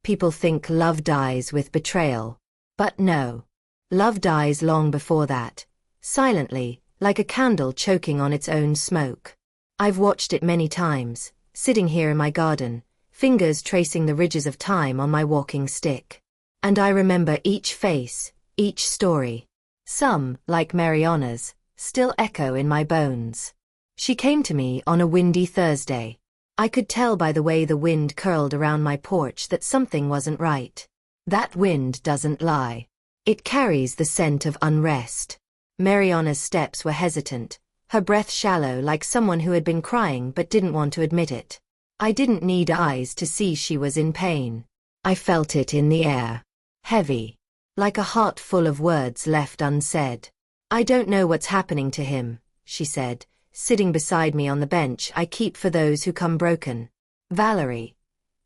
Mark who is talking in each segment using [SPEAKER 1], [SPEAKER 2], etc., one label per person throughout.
[SPEAKER 1] People think love dies with betrayal. But no. Love dies long before that, silently, like a candle choking on its own smoke. I've watched it many times, sitting here in my garden, fingers tracing the ridges of time on my walking stick. And I remember each face, each story. Some, like Mariana's, still echo in my bones. She came to me on a windy Thursday. I could tell by the way the wind curled around my porch that something wasn't right. That wind doesn't lie. It carries the scent of unrest. Mariana's steps were hesitant, her breath shallow like someone who had been crying but didn't want to admit it. I didn't need eyes to see she was in pain. I felt it in the air. Heavy. Like a heart full of words left unsaid. I don't know what's happening to him, she said, sitting beside me on the bench I keep for those who come broken. Valerie.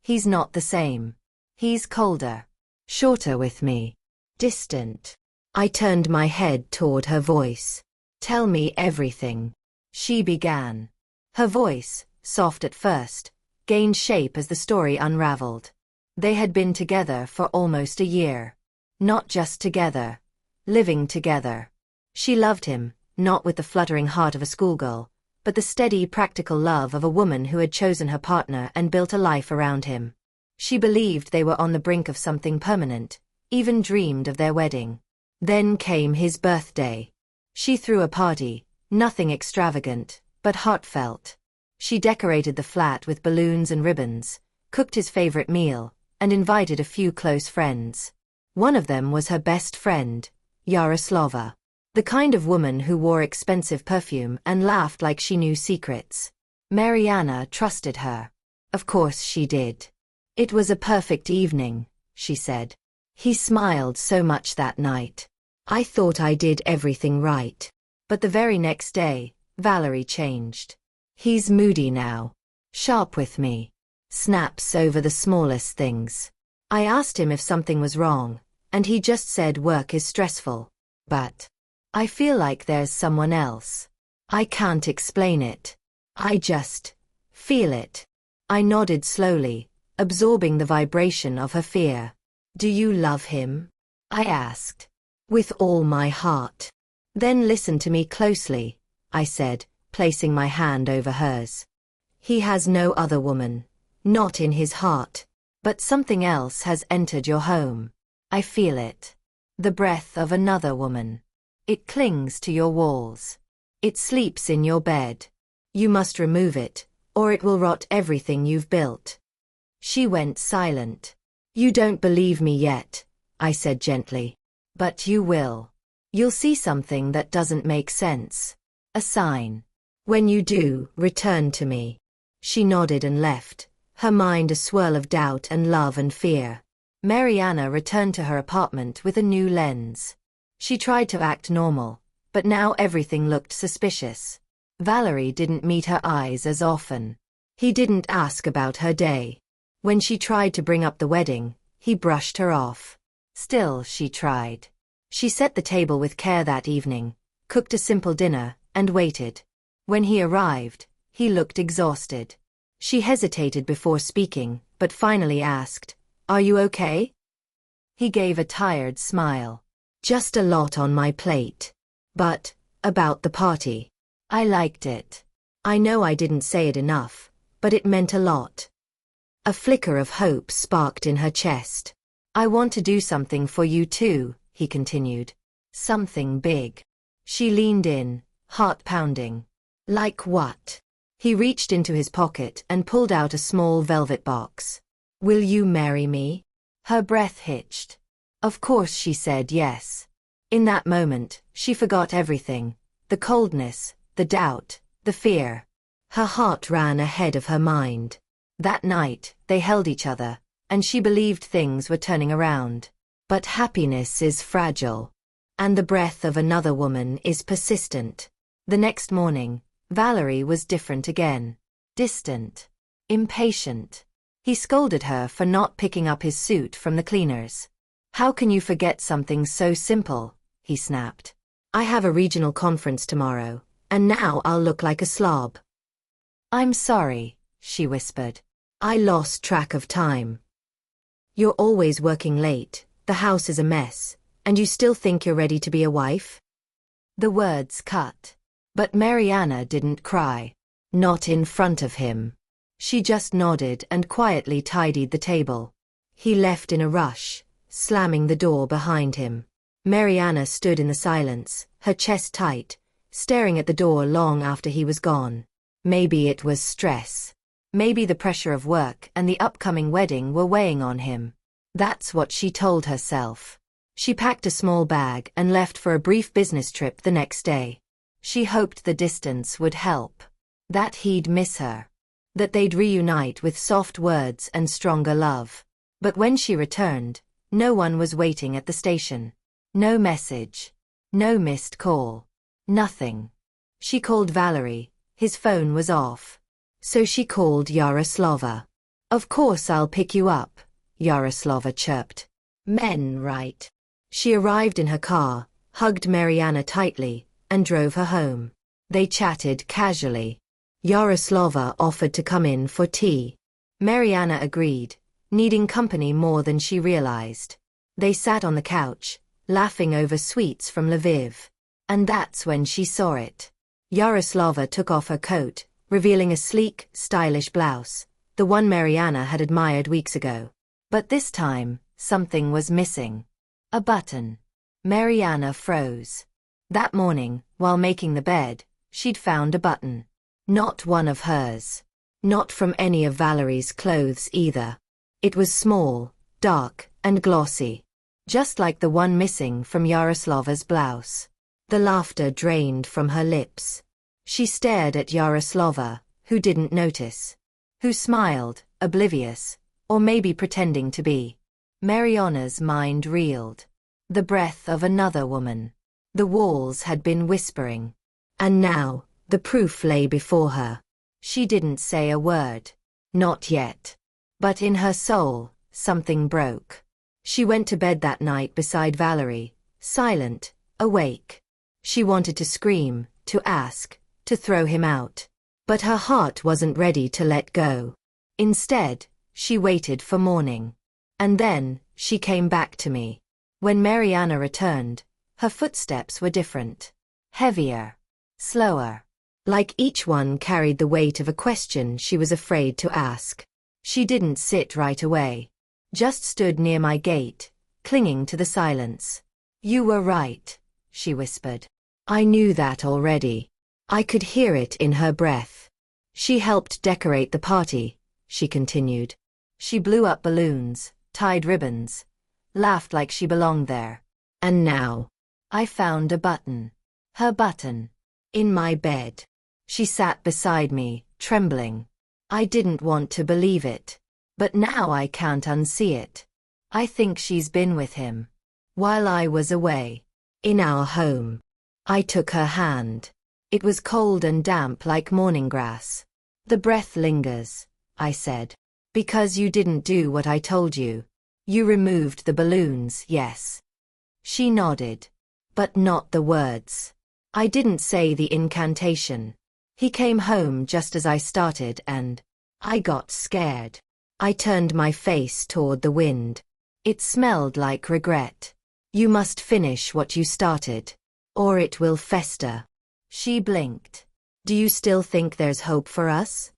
[SPEAKER 1] He's not the same. He's colder. Shorter with me. Distant. I turned my head toward her voice. Tell me everything. She began. Her voice, soft at first, gained shape as the story unraveled. They had been together for almost a year. Not just together. Living together. She loved him, not with the fluttering heart of a schoolgirl, but the steady, practical love of a woman who had chosen her partner and built a life around him. She believed they were on the brink of something permanent, even dreamed of their wedding. Then came his birthday. She threw a party, nothing extravagant, but heartfelt. She decorated the flat with balloons and ribbons, cooked his favorite meal, and invited a few close friends. One of them was her best friend, Yaroslava. The kind of woman who wore expensive perfume and laughed like she knew secrets. Mariana trusted her. Of course she did. It was a perfect evening, she said. He smiled so much that night. I thought I did everything right. But the very next day, Valerie changed. He's moody now. Sharp with me. Snaps over the smallest things. I asked him if something was wrong, and he just said work is stressful. But I feel like there's someone else. I can't explain it. I just feel it. I nodded slowly, absorbing the vibration of her fear. Do you love him? I asked. With all my heart. Then listen to me closely, I said, placing my hand over hers. He has no other woman. Not in his heart. But something else has entered your home. I feel it. The breath of another woman. It clings to your walls. It sleeps in your bed. You must remove it, or it will rot everything you've built. She went silent. You don't believe me yet, I said gently. But you will. You'll see something that doesn't make sense. A sign. When you do, return to me. She nodded and left, her mind a swirl of doubt and love and fear. Mariana returned to her apartment with a new lens. She tried to act normal, but now everything looked suspicious. Valerie didn't meet her eyes as often. He didn't ask about her day. When she tried to bring up the wedding, he brushed her off. Still she tried. She set the table with care that evening, cooked a simple dinner, and waited. When he arrived, he looked exhausted. She hesitated before speaking, but finally asked, "Are you okay?" He gave a tired smile. Just a lot on my plate. But, about the party. I liked it. I know I didn't say it enough, but it meant a lot. A flicker of hope sparked in her chest. I want to do something for you too, he continued. Something big. She leaned in, heart pounding. Like what? He reached into his pocket and pulled out a small velvet box. Will you marry me? Her breath hitched. Of course she said yes. In that moment, she forgot everything. The coldness, the doubt, the fear. Her heart ran ahead of her mind. That night, they held each other, and she believed things were turning around. But happiness is fragile. And the breath of another woman is persistent. The next morning, Valerie was different again. Distant. Impatient. He scolded her for not picking up his suit from the cleaners. How can you forget something so simple? He snapped. I have a regional conference tomorrow, and now I'll look like a slob. I'm sorry, she whispered. I lost track of time. You're always working late, the house is a mess, and you still think you're ready to be a wife? The words cut. But Mariana didn't cry. Not in front of him. She just nodded and quietly tidied the table. He left in a rush, slamming the door behind him. Mariana stood in the silence, her chest tight, staring at the door long after he was gone. Maybe it was stress. Maybe the pressure of work and the upcoming wedding were weighing on him. That's what she told herself. She packed a small bag and left for a brief business trip the next day. She hoped the distance would help. That he'd miss her. That they'd reunite with soft words and stronger love. But when she returned, no one was waiting at the station. No message. No missed call. Nothing. She called Valerie. His phone was off. So she called Yaroslava. Of course I'll pick you up, Yaroslava chirped. Men, right? She arrived in her car, hugged Mariana tightly, and drove her home. They chatted casually. Yaroslava offered to come in for tea. Mariana agreed, needing company more than she realized. They sat on the couch, laughing over sweets from Lviv. And that's when she saw it. Yaroslava took off her coat, revealing a sleek, stylish blouse, the one Mariana had admired weeks ago. But this time, something was missing. A button. Mariana froze. That morning, while making the bed, she'd found a button. Not one of hers. Not from any of Valerie's clothes either. It was small, dark, and glossy. Just like the one missing from Yaroslava's blouse. The laughter drained from her lips. She stared at Yaroslava, who didn't notice. Who smiled, oblivious, or maybe pretending to be. Mariana's mind reeled. The breath of another woman. The walls had been whispering. And now, the proof lay before her. She didn't say a word. Not yet. But in her soul, something broke. She went to bed that night beside Valerie, silent, awake. She wanted to scream, to ask, to throw him out. But her heart wasn't ready to let go. Instead, she waited for morning. And then, she came back to me. When Mariana returned, her footsteps were different. Heavier. Slower. Like each one carried the weight of a question she was afraid to ask. She didn't sit right away. Just stood near my gate, clinging to the silence. You were right, she whispered. I knew that already. I could hear it in her breath. She helped decorate the party, she continued. She blew up balloons, tied ribbons, laughed like she belonged there. And now, I found a button. Her button. In my bed. She sat beside me, trembling. I didn't want to believe it. But now I can't unsee it. I think she's been with him. While I was away. In our home. I took her hand. It was cold and damp like morning grass. The breath lingers, I said. Because you didn't do what I told you. You removed the balloons, yes. She nodded. But not the words. I didn't say the incantation. He came home just as I started and I got scared. I turned my face toward the wind. It smelled like regret. You must finish what you started. Or it will fester. She blinked. Do you still think there's hope for us?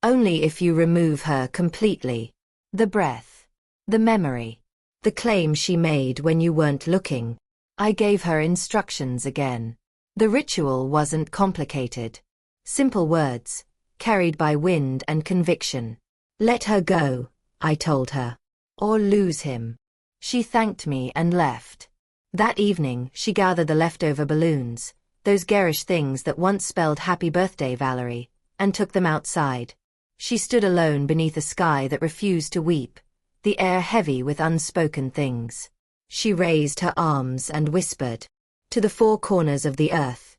[SPEAKER 1] Only if you remove her completely. The breath. The memory. The claim she made when you weren't looking. I gave her instructions again. The ritual wasn't complicated. Simple words, carried by wind and conviction. Let her go, I told her. Or lose him. She thanked me and left. That evening, she gathered the leftover balloons, those garish things that once spelled Happy Birthday, Valerie, and took them outside. She stood alone beneath a sky that refused to weep, the air heavy with unspoken things. She raised her arms and whispered. To the four corners of the earth.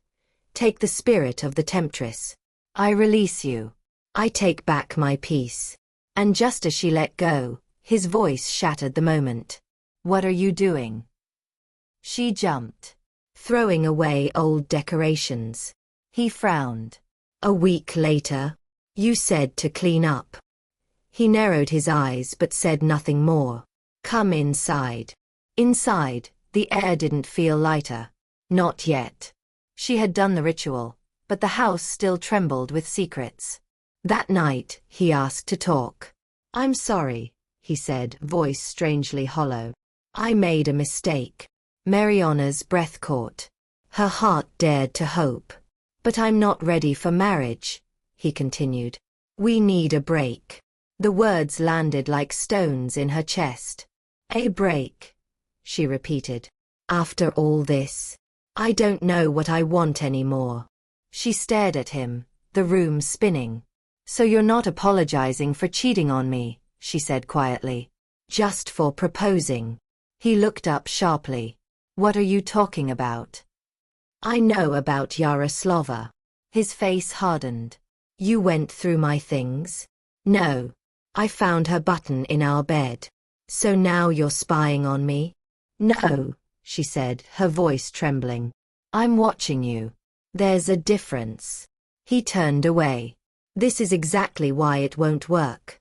[SPEAKER 1] Take the spirit of the temptress. I release you. I take back my peace. And just as she let go, his voice shattered the moment. What are you doing? She jumped. Throwing away old decorations. He frowned. A week later. You said to clean up. He narrowed his eyes but said nothing more. Come inside. Inside, the air didn't feel lighter. Not yet. She had done the ritual, but the house still trembled with secrets. That night, he asked to talk. I'm sorry, he said, voice strangely hollow. I made a mistake. Mariana's breath caught. Her heart dared to hope. But I'm not ready for marriage, he continued. We need a break. The words landed like stones in her chest. A break, she repeated. After all this, I don't know what I want anymore. She stared at him, the room spinning. So you're not apologizing for cheating on me, she said quietly. Just for proposing. He looked up sharply. What are you talking about? I know about Yaroslava. His face hardened. You went through my things? No. I found her button in our bed. So now you're spying on me? No, she said, her voice trembling. I'm watching you. There's a difference. He turned away. This is exactly why it won't work.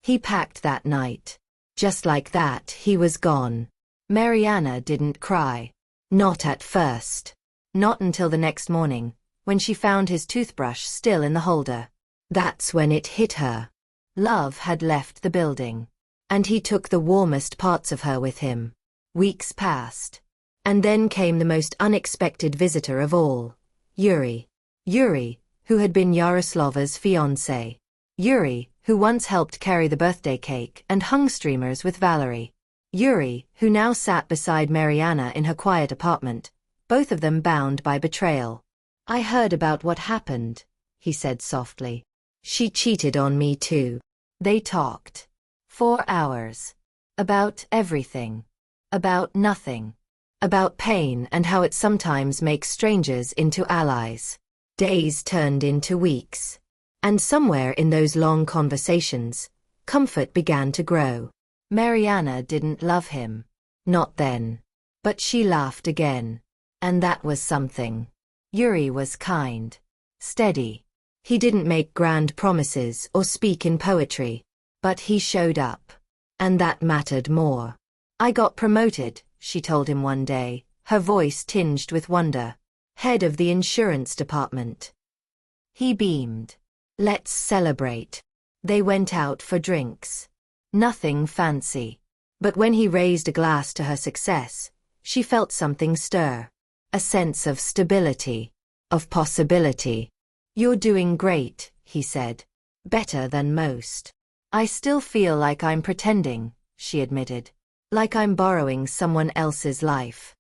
[SPEAKER 1] He packed that night. Just like that, he was gone. Mariana didn't cry. Not at first. Not until the next morning, when she found his toothbrush still in the holder. That's when it hit her. Love had left the building. And he took the warmest parts of her with him. Weeks passed. And then came the most unexpected visitor of all. Yuri. Yuri, who had been Yaroslava's fiancé. Yuri, who once helped carry the birthday cake and hung streamers with Valerie. Yuri, who now sat beside Mariana in her quiet apartment, both of them bound by betrayal. I heard about what happened, he said softly. She cheated on me too. They talked. 4 hours. About everything. About nothing. About pain and how it sometimes makes strangers into allies. Days turned into weeks. And somewhere in those long conversations, comfort began to grow. Mariana didn't love him. Not then. But she laughed again. And that was something. Yuri was kind. Steady. He didn't make grand promises or speak in poetry. But he showed up. And that mattered more. I got promoted, she told him one day, her voice tinged with wonder. Head of the insurance department. He beamed. Let's celebrate. They went out for drinks. Nothing fancy. But when he raised a glass to her success, she felt something stir. A sense of stability. Of possibility. You're doing great, he said. Better than most. I still feel like I'm pretending, she admitted. Like I'm borrowing someone else's life.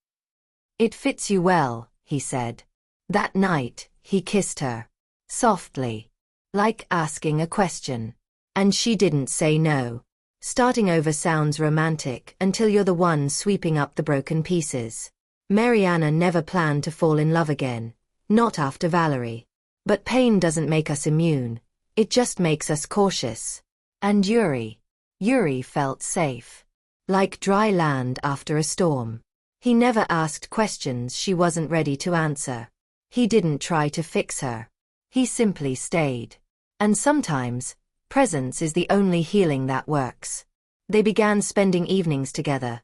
[SPEAKER 1] It fits you well, he said. That night, he kissed her. Softly. Like asking a question. And she didn't say no. Starting over sounds romantic until you're the one sweeping up the broken pieces. Mariana never planned to fall in love again. Not after Valerie. But pain doesn't make us immune. It just makes us cautious. And Yuri felt safe. Like dry land after a storm. He never asked questions she wasn't ready to answer. He didn't try to fix her. He simply stayed. And sometimes, presence is the only healing that works. They began spending evenings together.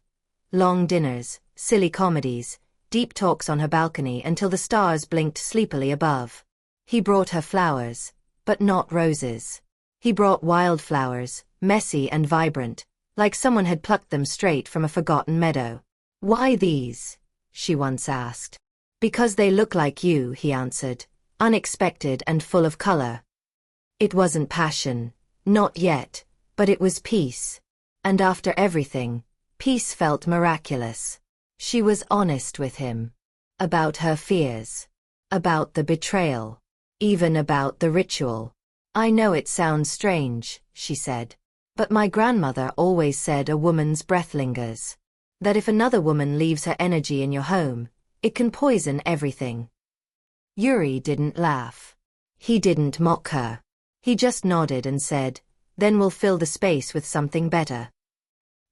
[SPEAKER 1] Long dinners, silly comedies, deep talks on her balcony until the stars blinked sleepily above. He brought her flowers, but not roses. He brought wildflowers, messy and vibrant, like someone had plucked them straight from a forgotten meadow. Why these? She once asked. Because they look like you, he answered, unexpected and full of color. It wasn't passion, not yet, but it was peace. And after everything, peace felt miraculous. She was honest with him. About her fears. About the betrayal. Even about the ritual. I know it sounds strange, she said. But my grandmother always said a woman's breath lingers. That if another woman leaves her energy in your home, it can poison everything. Yuri didn't laugh. He didn't mock her. He just nodded and said, then we'll fill the space with something better.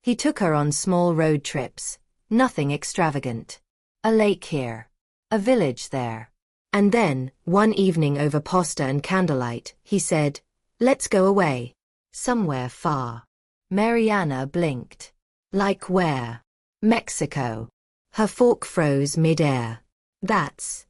[SPEAKER 1] He took her on small road trips, nothing extravagant. A lake here. A village there. And then, one evening over pasta and candlelight, he said, let's go away. Somewhere far. Mariana blinked. Like where? Mexico. Her fork froze mid-air. That's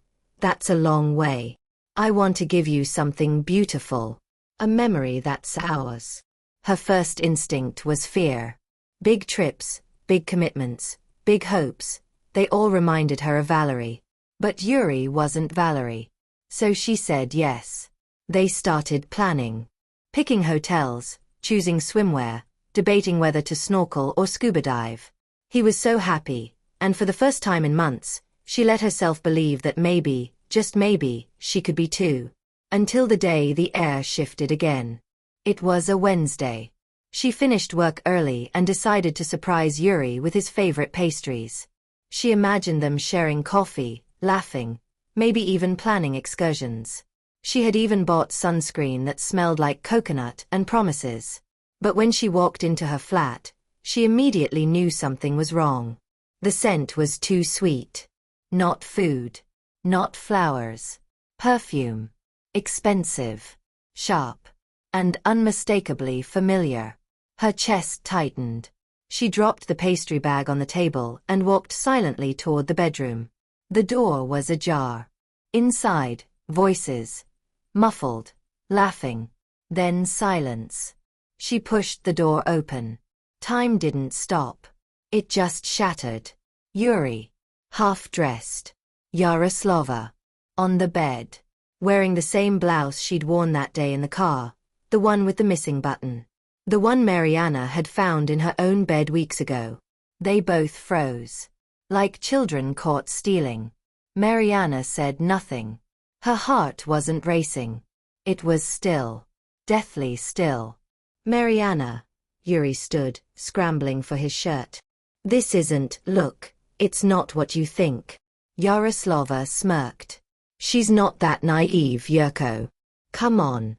[SPEAKER 1] a long way. I want to give you something beautiful. A memory that's ours. Her first instinct was fear. Big trips, big commitments, big hopes, they all reminded her of Valerie. But Yuri wasn't Valerie. So she said yes. They started planning. Picking hotels, choosing swimwear, debating whether to snorkel or scuba dive. He was so happy, and for the first time in months, she let herself believe that maybe, just maybe, she could be too. Until the day the air shifted again. It was a Wednesday. She finished work early and decided to surprise Yuri with his favorite pastries. She imagined them sharing coffee, laughing, maybe even planning excursions. She had even bought sunscreen that smelled like coconut and promises. But when she walked into her flat, she immediately knew something was wrong. The scent was too sweet. Not food. Not flowers. Perfume. Expensive. Sharp. And unmistakably familiar. Her chest tightened. She dropped the pastry bag on the table and walked silently toward the bedroom. The door was ajar. Inside, voices. Muffled. Laughing. Then silence. She pushed the door open. Time didn't stop. It just shattered. Yuri. Half-dressed. Yaroslava. On the bed. Wearing the same blouse she'd worn that day in the car. The one with the missing button. The one Mariana had found in her own bed weeks ago. They both froze. Like children caught stealing. Mariana said nothing. Her heart wasn't racing. It was still. Deathly still. Mariana. Yuri stood, scrambling for his shirt. This isn't, look, it's not what you think. Yaroslava smirked. She's not that naive, Yurko. Come on.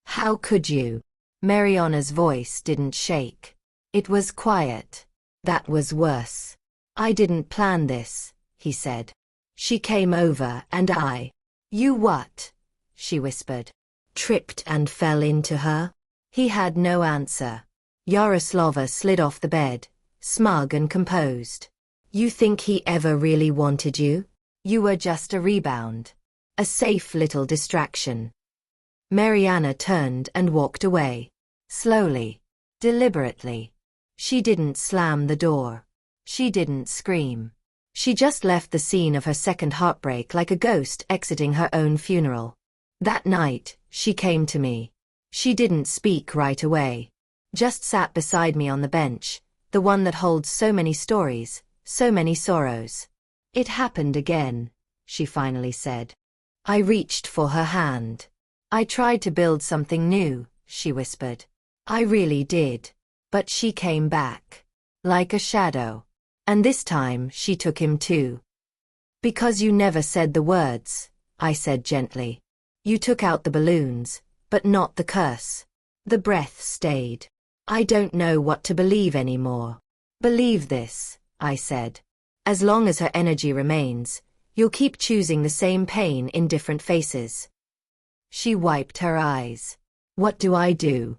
[SPEAKER 1] How could you? Mariana's voice didn't shake. It was quiet. That was worse. I didn't plan this, he said. She came over and You what? She whispered. Tripped and fell into her? He had no answer. Yaroslava slid off the bed, smug and composed. You think he ever really wanted you? You were just a rebound. A safe little distraction. Mariana turned and walked away. Slowly. Deliberately. She didn't slam the door. She didn't scream. She just left the scene of her second heartbreak like a ghost exiting her own funeral. That night, she came to me. She didn't speak right away. Just sat beside me on the bench, the one that holds so many stories, so many sorrows. It happened again, she finally said. I reached for her hand. I tried to build something new, she whispered. I really did. But she came back. Like a shadow. And this time she took him too. Because you never said the words, I said gently. You took out the balloons, but not the curse. The breath stayed. I don't know what to believe anymore. Believe this, I said. As long as her energy remains, you'll keep choosing the same pain in different faces. She wiped her eyes. What do I do?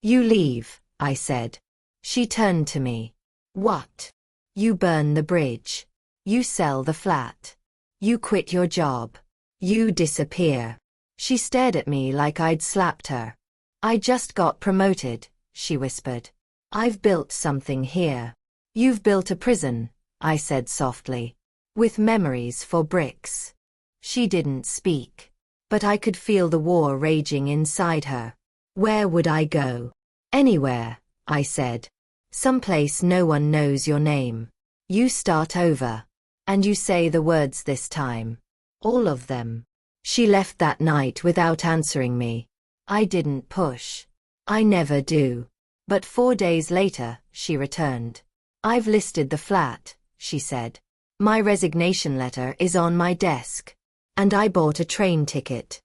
[SPEAKER 1] You leave, I said. She turned to me. What? You burn the bridge. You sell the flat. You quit your job. You disappear. She stared at me like I'd slapped her. I just got promoted, she whispered. I've built something here. You've built a prison, I said softly. With memories for bricks. She didn't speak. But I could feel the war raging inside her. Where would I go? Anywhere, I said. Someplace no one knows your name. You start over. And you say the words this time. All of them. She left that night without answering me. I didn't push. I never do. But 4 days later, she returned. I've listed the flat, she said. My resignation letter is on my desk. And I bought a train ticket.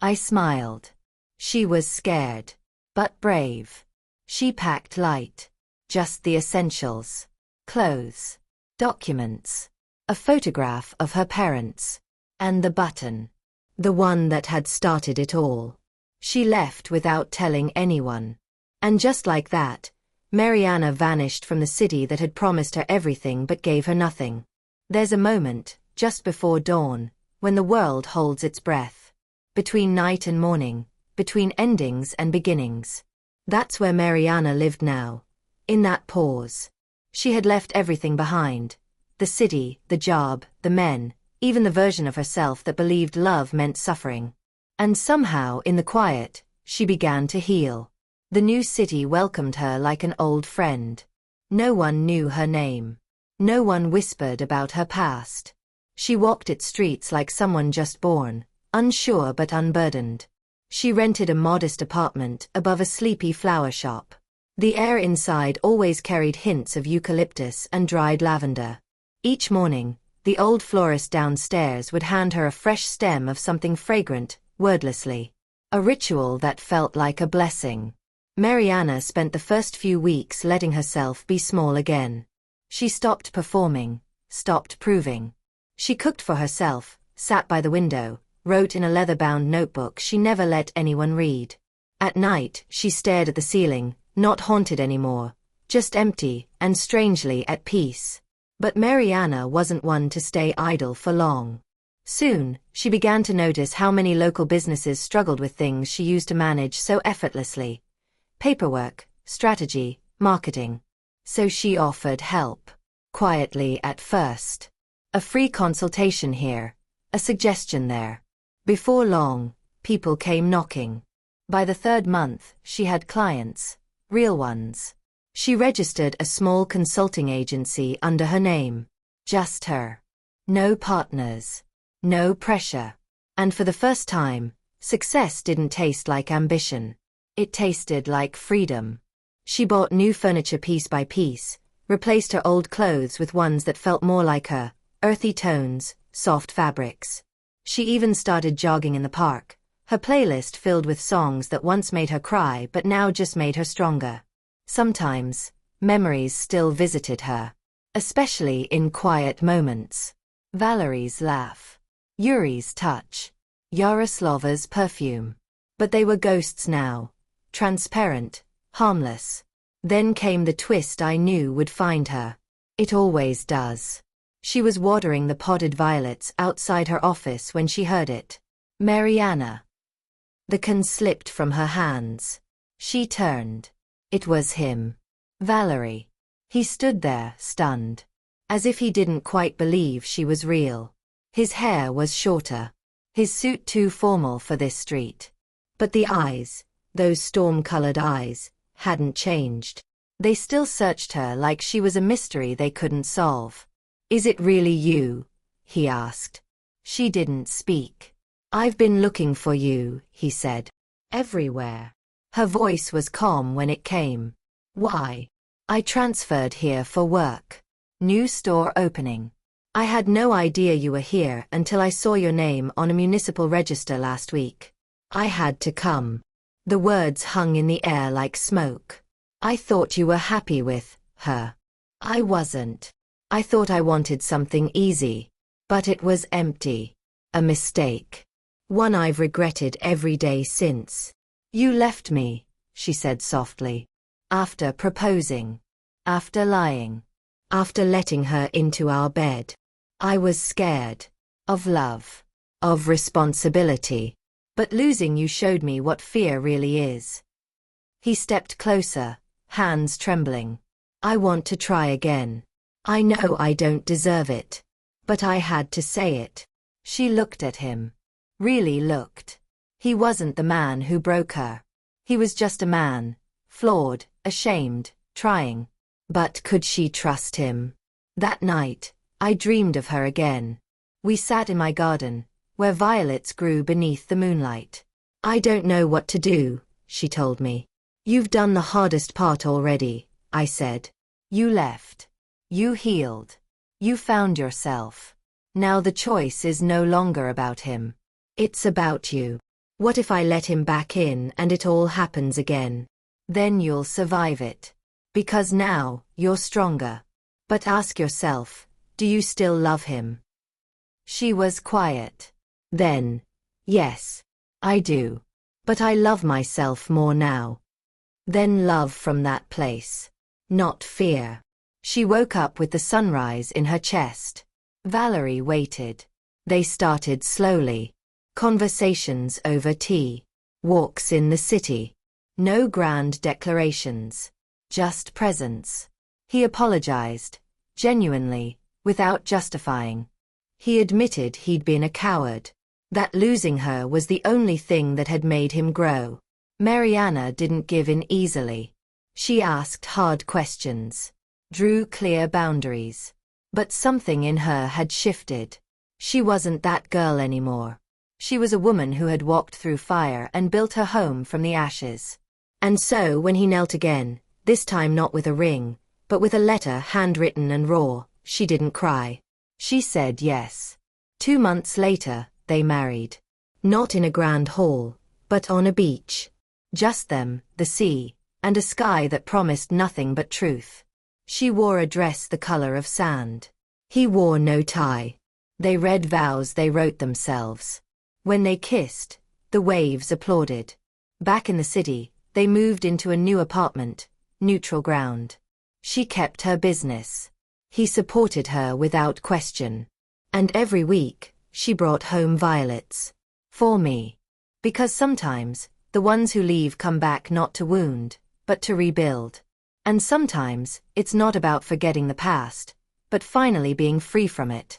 [SPEAKER 1] I smiled. She was scared. But brave. She packed light. Just the essentials. Clothes. Documents. A photograph of her parents. And the button. The one that had started it all. She left without telling anyone. And just like that, Mariana vanished from the city that had promised her everything but gave her nothing. There's a moment, just before dawn, when the world holds its breath. Between night and morning, between endings and beginnings. That's where Mariana lived now. In that pause. She had left everything behind. The city, the job, the men, even the version of herself that believed love meant suffering. And somehow, in the quiet, she began to heal. The new city welcomed her like an old friend. No one knew her name. No one whispered about her past. She walked its streets like someone just born, unsure but unburdened. She rented a modest apartment above a sleepy flower shop. The air inside always carried hints of eucalyptus and dried lavender. Each morning, the old florist downstairs would hand her a fresh stem of something fragrant, wordlessly. A ritual that felt like a blessing. Mariana spent the first few weeks letting herself be small again. She stopped performing, stopped proving. She cooked for herself, sat by the window, wrote in a leather-bound notebook she never let anyone read. At night, she stared at the ceiling, not haunted anymore, just empty and strangely at peace. But Mariana wasn't one to stay idle for long. Soon, she began to notice how many local businesses struggled with things she used to manage so effortlessly. Paperwork, strategy, marketing. So she offered help. Quietly at first. A free consultation here, a suggestion there. Before long, people came knocking. By the third month, she had clients, real ones. She registered a small consulting agency under her name. Just her. No partners. No pressure. And for the first time, success didn't taste like ambition. It tasted like freedom. She bought new furniture piece by piece, replaced her old clothes with ones that felt more like her, earthy tones, soft fabrics. She even started jogging in the park, her playlist filled with songs that once made her cry but now just made her stronger. Sometimes, memories still visited her. Especially in quiet moments. Valerie's laugh. Yuri's touch. Yaroslava's perfume. But they were ghosts now. Transparent, harmless. Then came the twist I knew would find her. It always does. She was watering the potted violets outside her office when she heard it. Mariana. The can slipped from her hands. She turned. It was him. Valerie. He stood there, stunned. As if he didn't quite believe she was real. His hair was shorter. His suit too formal for this street. But the eyes, those storm-colored eyes, hadn't changed. They still searched her like she was a mystery they couldn't solve. "Is it really you?" he asked. She didn't speak. "I've been looking for you," he said. "Everywhere." Her voice was calm when it came. "Why?" "I transferred here for work. New store opening. I had no idea you were here until I saw your name on a municipal register last week. I had to come." The words hung in the air like smoke. "I thought you were happy with her." "I wasn't. I thought I wanted something easy. But it was empty. A mistake. One I've regretted every day since." "You left me," she said softly. "After proposing. After lying. After letting her into our bed. I was scared. Of love. Of responsibility. But losing you showed me what fear really is." He stepped closer, hands trembling. "I want to try again. I know I don't deserve it. But I had to say it." She looked at him. Really looked. He wasn't the man who broke her. He was just a man, flawed, ashamed, trying. But could she trust him? That night, I dreamed of her again. We sat in my garden, where violets grew beneath the moonlight. "I don't know what to do," she told me. "You've done the hardest part already," I said. "You left. You healed. You found yourself. Now the choice is no longer about him. It's about you. What if I let him back in and it all happens again? Then you'll survive it. Because now, you're stronger. But ask yourself, do you still love him?" She was quiet. Then, "Yes. I do. But I love myself more now. Then love from that place. Not fear. She woke up with the sunrise in her chest. Valerie waited. They started slowly. Conversations over tea. Walks in the city. No grand declarations. Just presence. He apologized, genuinely, without justifying. He admitted he'd been a coward. That losing her was the only thing that had made him grow. Mariana didn't give in easily. She asked hard questions. Drew clear boundaries. But something in her had shifted. She wasn't that girl anymore. She was a woman who had walked through fire and built her home from the ashes. And so when he knelt again, this time not with a ring, but with a letter handwritten and raw, she didn't cry. She said yes. 2 months later, they married. Not in a grand hall, but on a beach. Just them, the sea, and a sky that promised nothing but truth. She wore a dress the color of sand. He wore no tie. They read vows they wrote themselves. When they kissed, the waves applauded. Back in the city, they moved into a new apartment, neutral ground. She kept her business. He supported her without question. And every week, she brought home violets. For me. Because sometimes, the ones who leave come back not to wound, but to rebuild. And sometimes, it's not about forgetting the past, but finally being free from it.